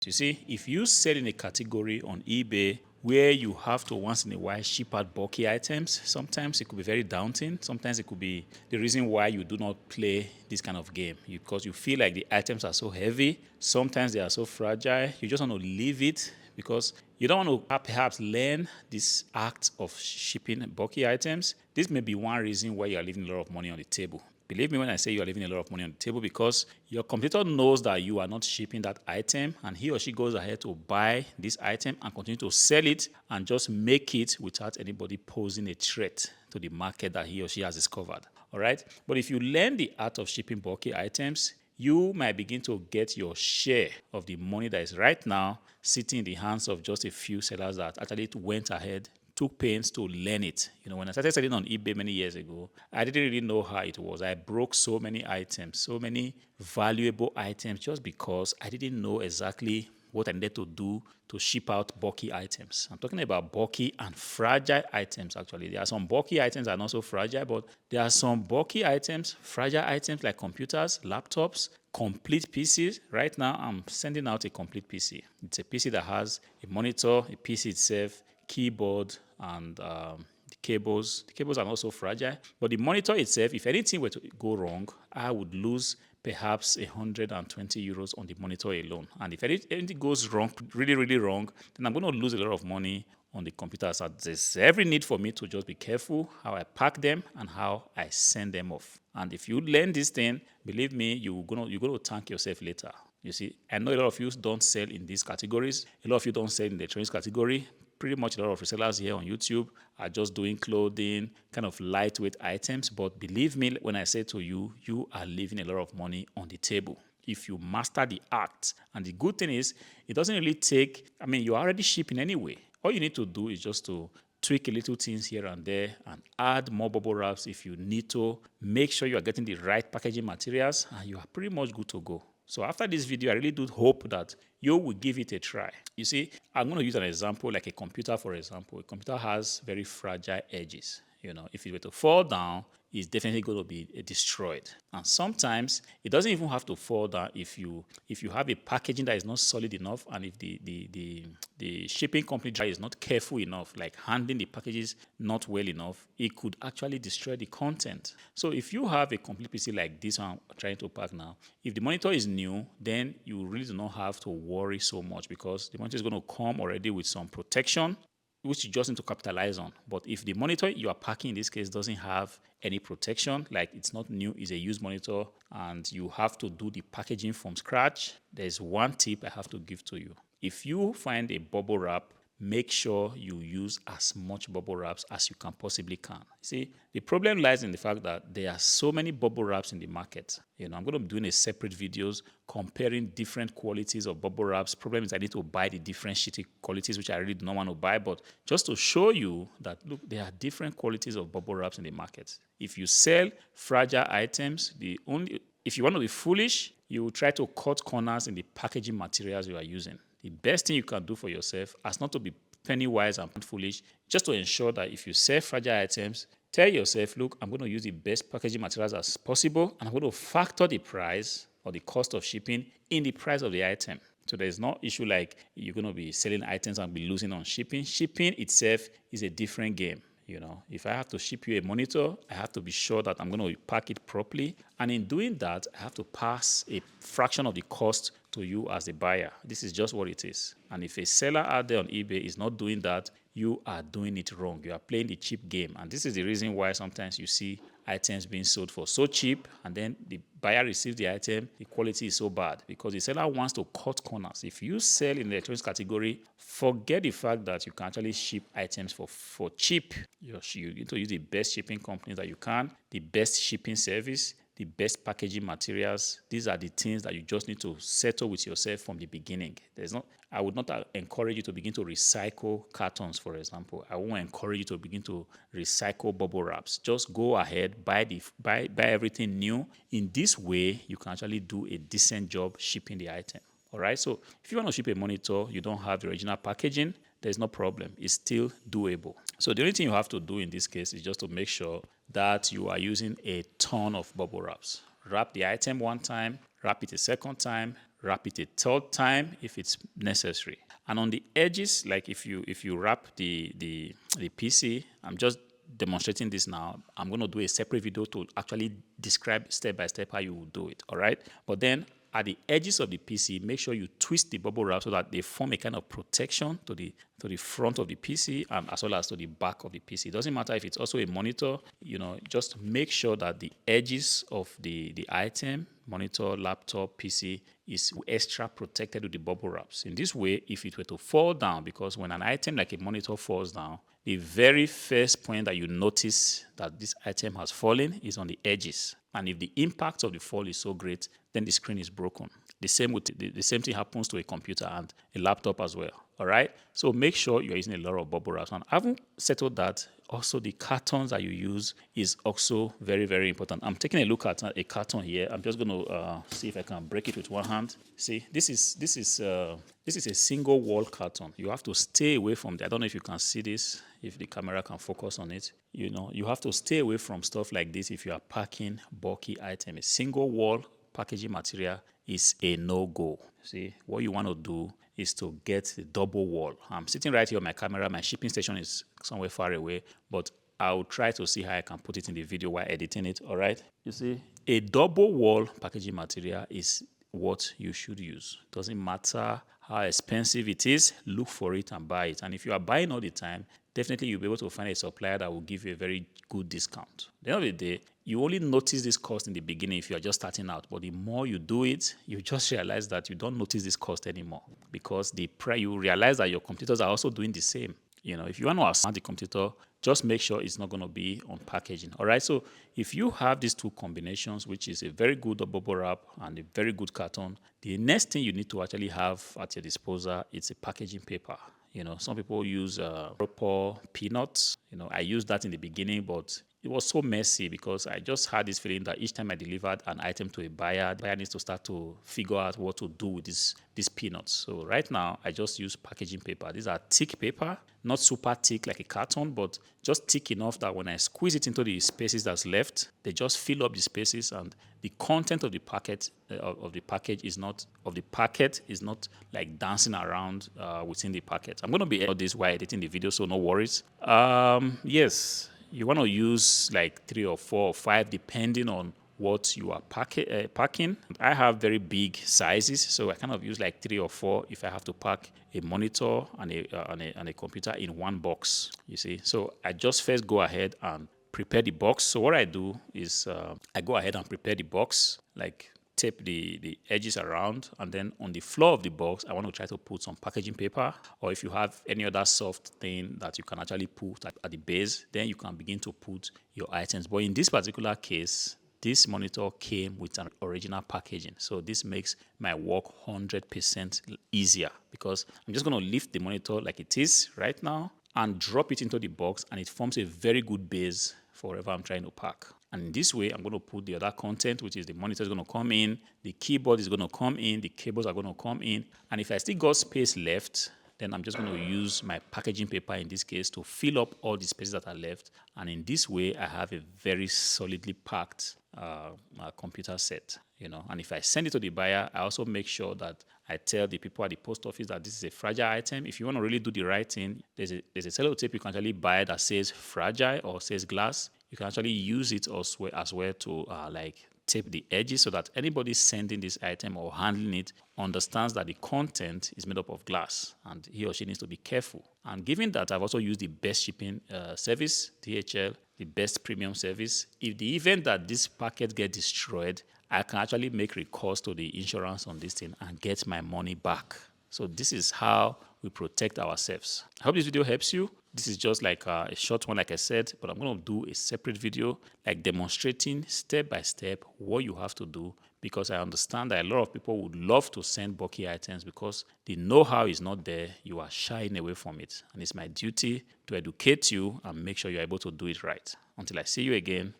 You see, if you sell in a category on eBay where you have to once in a while ship out bulky items, sometimes it could be very daunting. Sometimes it could be the reason why you do not play this kind of game because you feel like the items are so heavy. Sometimes they are so fragile. You just want to leave it because you don't want to perhaps learn this act of shipping bulky items. This may be one reason why you are leaving a lot of money on the table. Believe me when I say you are leaving a lot of money on the table because your competitor knows that you are not shipping that item and he or she goes ahead to buy this item and continue to sell it and just make it without anybody posing a threat to the market that he or she has discovered. All right? But if you learn the art of shipping bulky items, you might begin to get your share of the money that is right now sitting in the hands of just a few sellers that actually went ahead, took pains to learn it. When I started selling on eBay many years ago, I didn't really know how it was. I broke so many items, so many valuable items just because I didn't know exactly what I needed to do to ship out bulky items. I'm talking about bulky and fragile items, actually. There are some bulky items that are not so fragile, but there are some bulky items, fragile items like computers, laptops, complete PCs. Right now, I'm sending out a complete PC. It's a PC that has a monitor, a PC itself, keyboard, and the cables. The cables are not so fragile, but the monitor itself, if anything were to go wrong, I would lose perhaps 120 euros on the monitor alone. And if anything goes wrong, really, really wrong, then I'm going to lose a lot of money on the computer. So there's every need for me to just be careful how I pack them and how I send them off. And if you learn this thing, believe me, you're going to thank yourself later. You see, I know a lot of you don't sell in these categories. A lot of you don't sell in the electronics category. Pretty much a lot of resellers here on YouTube are just doing clothing, kind of lightweight items. But believe me when I say to you, you are leaving a lot of money on the table if you master the act. And the good thing is, it doesn't really take, you're already shipping anyway. All you need to do is just to tweak a little things here and there and add more bubble wraps if you need to. Make sure you are getting the right packaging materials and you are pretty much good to go. So after this video, I really do hope that you will give it a try. You see, I'm going to use an example like a computer, for example. A computer has very fragile edges. If it were to fall down, it's definitely going to be destroyed. And sometimes it doesn't even have to fall down if you have a packaging that is not solid enough, and if the shipping company is not careful enough, like handling the packages not well enough, it could actually destroy the content. So if you have a complete PC like this one I'm trying to pack now, if the monitor is new, then you really do not have to worry so much because the monitor is going to come already with some protection, which you just need to capitalize on. But if the monitor you are packing in this case doesn't have any protection, like it's not new, it's a used monitor, and you have to do the packaging from scratch, there's one tip I have to give to you. If you find a bubble wrap, make sure you use as much bubble wraps as you can possibly can. See, the problem lies in the fact that there are so many bubble wraps in the market. I'm going to be doing a separate videos comparing different qualities of bubble wraps. Problem is I need to buy the different shitty qualities, which I really do not want to buy, but just to show you that, look, there are different qualities of bubble wraps in the market. If you sell fragile items, if you want to be foolish, you will try to cut corners in the packaging materials you are using. The best thing you can do for yourself, as not to be penny wise and foolish, just to ensure that if you sell fragile items, tell yourself, look, I'm going to use the best packaging materials as possible, and I'm going to factor the price or the cost of shipping in the price of the item. So there's no issue like you're going to be selling items and be losing on shipping. Shipping itself is a different game. If I have to ship you a monitor, I have to be sure that I'm going to pack it properly. And in doing that, I have to pass a fraction of the cost to you as a buyer. This is just what it is. And if a seller out there on eBay is not doing that, you are doing it wrong. You are playing the cheap game. And this is the reason why sometimes you see items being sold for so cheap, and then the buyer receives the item, the quality is so bad because the seller wants to cut corners. If you sell in the electronics category, forget the fact that you can actually ship items for cheap. You need to use the best shipping companies that you can, the best shipping service, the best packaging materials. These are the things that you just need to settle with yourself from the beginning. I would not encourage you to begin to recycle cartons, for example. I won't encourage you to begin to recycle bubble wraps. Just go ahead, buy everything new. In this way, you can actually do a decent job shipping the item. All right. So if you want to ship a monitor, you don't have the original packaging, there's no problem. It's still doable. So the only thing you have to do in this case is just to make sure that you are using a ton of bubble wraps. Wrap the item one time, wrap it a second time, wrap it a third time if it's necessary. And on the edges, like if you wrap the PC, I'm just demonstrating this now. I'm going to do a separate video to actually describe step by step how you will do it. All right. But then at the edges of the PC, make sure you twist the bubble wrap so that they form a kind of protection to the front of the PC and as well as to the back of the PC. It doesn't matter if it's also a monitor, just make sure that the edges of the item, monitor, laptop, PC, is extra protected with the bubble wraps. In this way, if it were to fall down, because when an item like a monitor falls down, the very first point that you notice that this item has fallen is on the edges. And if the impact of the fall is so great, then the screen is broken. The same thing happens to a computer and a laptop as well. All right. So make sure you're using a lot of bubble wraps. And having settled that, also the cartons that you use is also very, very important. I'm taking a look at a carton here. I'm just going to see if I can break it with one hand. See, this is a single wall carton. You have to stay away from I don't know if you can see this, if the camera can focus on it. You have to stay away from stuff like this if you are packing bulky items. A single wall packaging material is a no-go. See, what you want to do is to get the double wall. I'm sitting right here on my camera. My shipping station is somewhere far away, but I'll try to see how I can put it in the video while editing it. All right. You see, a double wall packaging material is what you should use. Doesn't matter how expensive it is, look for it and buy it. And if you are buying all the time, definitely you'll be able to find a supplier that will give you a very good discount. At the end of the day, you only notice this cost in the beginning if you're just starting out. But the more you do it, you just realize that you don't notice this cost anymore because you realize that your competitors are also doing the same. If you want to assemble the computer, just make sure it's not going to be on packaging. All right. So if you have these two combinations, which is a very good bubble wrap and a very good carton, the next thing you need to actually have at your disposal is a packaging paper. Some people use proper peanuts. I used that in the beginning, but it was so messy because I just had this feeling that each time I delivered an item to a buyer, the buyer needs to start to figure out what to do with these peanuts. So right now, I just use packaging paper. These are thick paper, not super thick like a carton, but just thick enough that when I squeeze it into the spaces that's left, they just fill up the spaces and the content of the packet is not like dancing around within the packet. I'm going to be editing this while editing the video, so no worries. Yes. You want to use like 3 or 4 or 5 depending on what you are packing. I have very big sizes, so I kind of use like 3 or 4 if I have to pack a monitor and a computer in one box. You see, so I just first go ahead and prepare the box. So what I do is I go ahead and prepare the box, like tape the edges around, and then on the floor of the box I want to try to put some packaging paper, or if you have any other soft thing that you can actually put at the base, then you can begin to put your items. But in this particular case, this monitor came with an original packaging, so this makes my work 100% easier because I'm just going to lift the monitor like it is right now and drop it into the box, and it forms a very good base for whatever I'm trying to pack. And in this way, I'm going to put the other content, which is the monitor is going to come in, the keyboard is going to come in, the cables are going to come in. And if I still got space left, then I'm just going to use my packaging paper in this case to fill up all the spaces that are left. And in this way, I have a very solidly packed computer set. And if I send it to the buyer, I also make sure that I tell the people at the post office that this is a fragile item. If you want to really do the right thing, there's a sellotape you can actually buy that says fragile or says glass. You can actually use it as well to tape the edges so that anybody sending this item or handling it understands that the content is made up of glass and he or she needs to be careful. And given that I've also used the best shipping service, DHL, the best premium service, if the event that this packet gets destroyed, I can actually make recourse to the insurance on this thing and get my money back. So this is how we protect ourselves. I hope this video helps you. This is just like a short one, like I said, but I'm going to do a separate video like demonstrating step by step what you have to do, because I understand that a lot of people would love to send bulky items because the know-how is not there. You are shying away from it. And it's my duty to educate you and make sure you're able to do it right. Until I see you again,